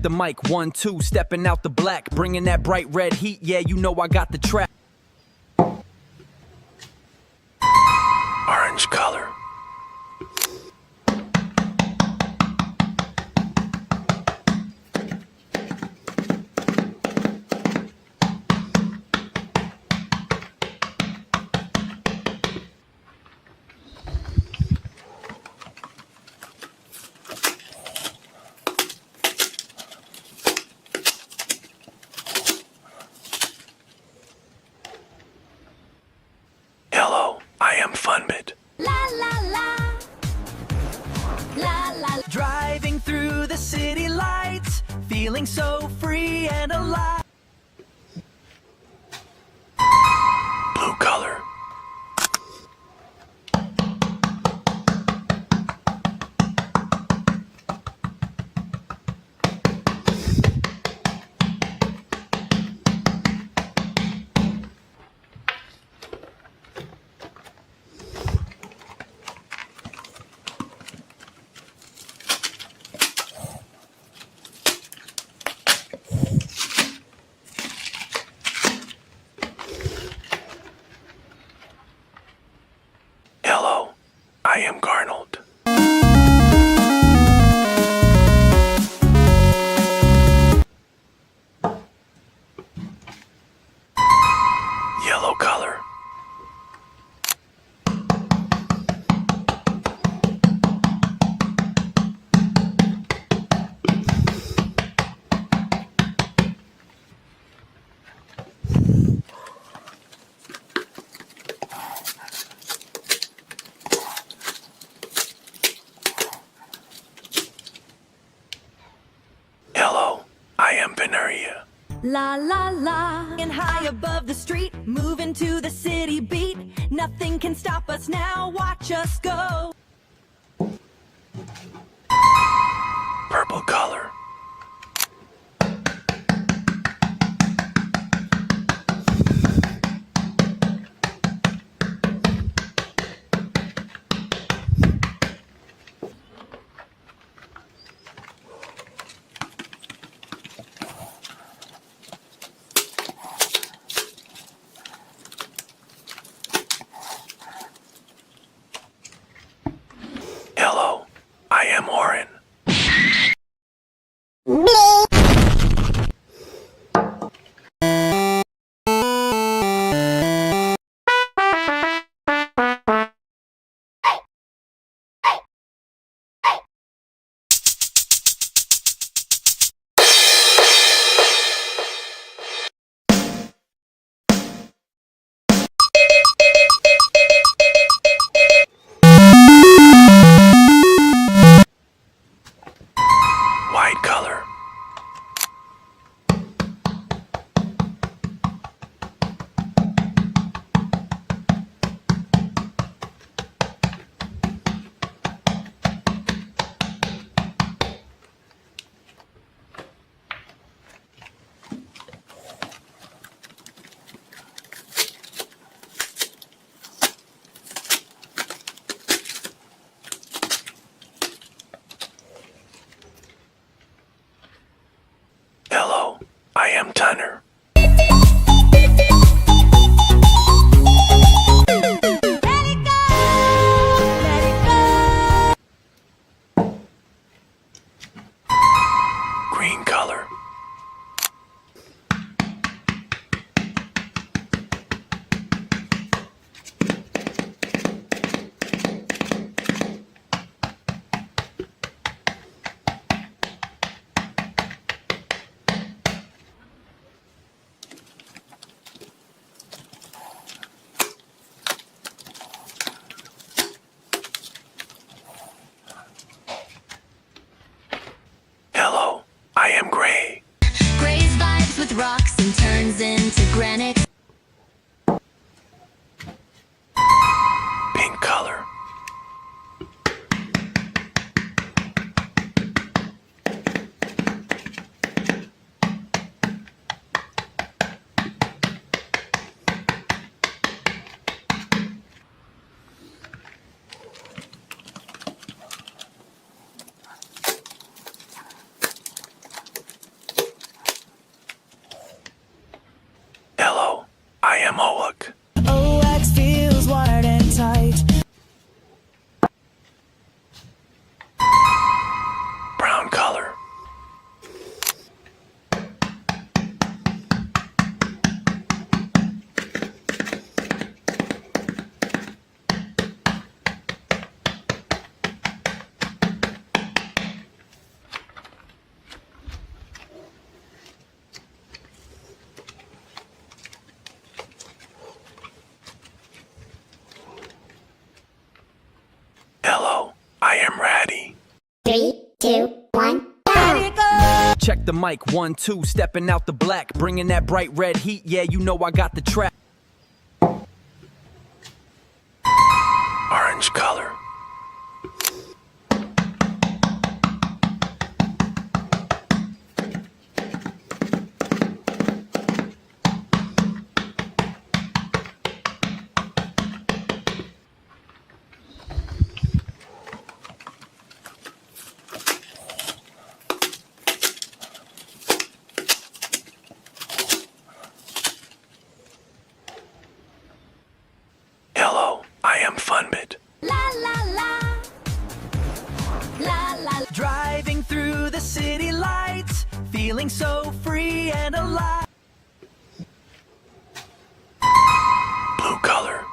Check the mic, 1, 2, stepping out the black, bringing that bright red heat, yeah, you know I got the track. Orange color. Hello, I am Funbit. La la la, la la. Driving through the city lights, feeling so free and alive. Blue color. Hello, I am Garnold. Yellow color. Hello, I am Veneria. La la la, and high above the street, moving to the city beat. Nothing can stop us now, watch us go. Purple color. Check the mic, 1, 2, stepping out the black, bringing that bright red heat, yeah, you know I got the track. Orange color. Yellow. I am Funbit. La la la. La la. Driving through the city lights, feeling so free and alive. Blue color.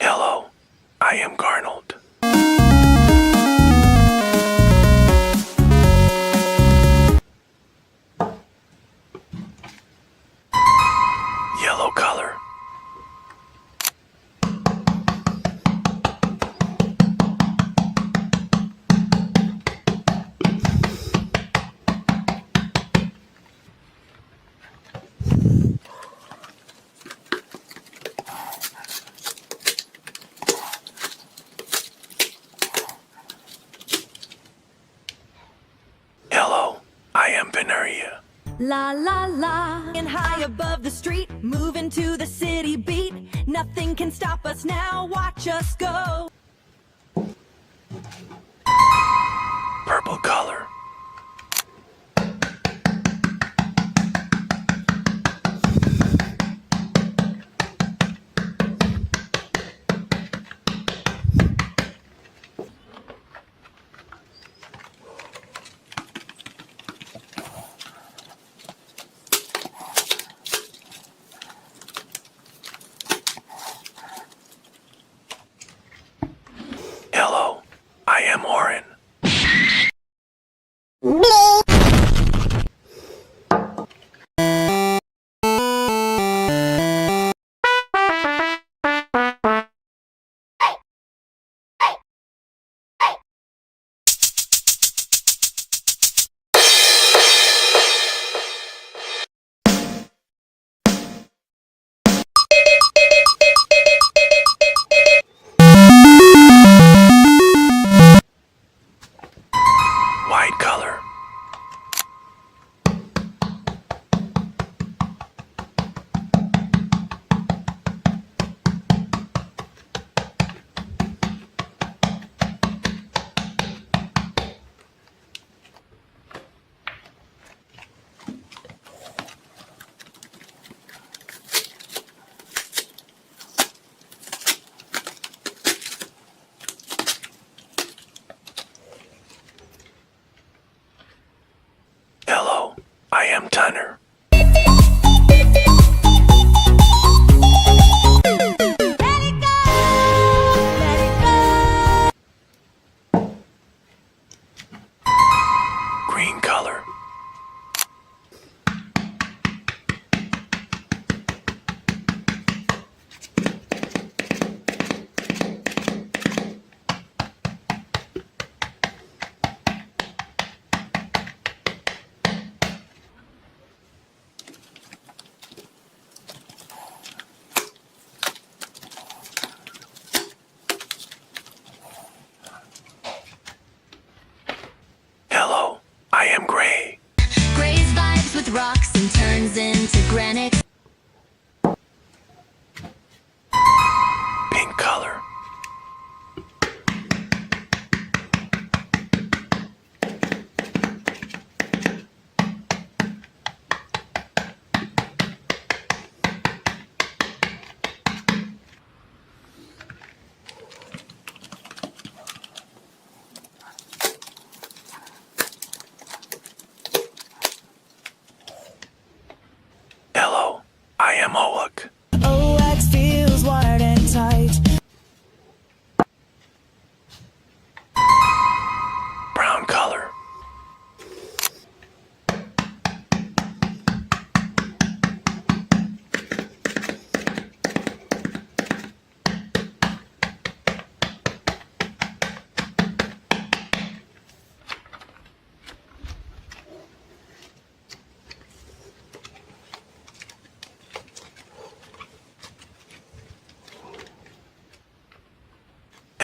Yellow. I am Garnold. Yellow color. Yellow. I am Veneria. La la la. And high above the street, moving to the city beat. Nothing can stop us now, watch us go.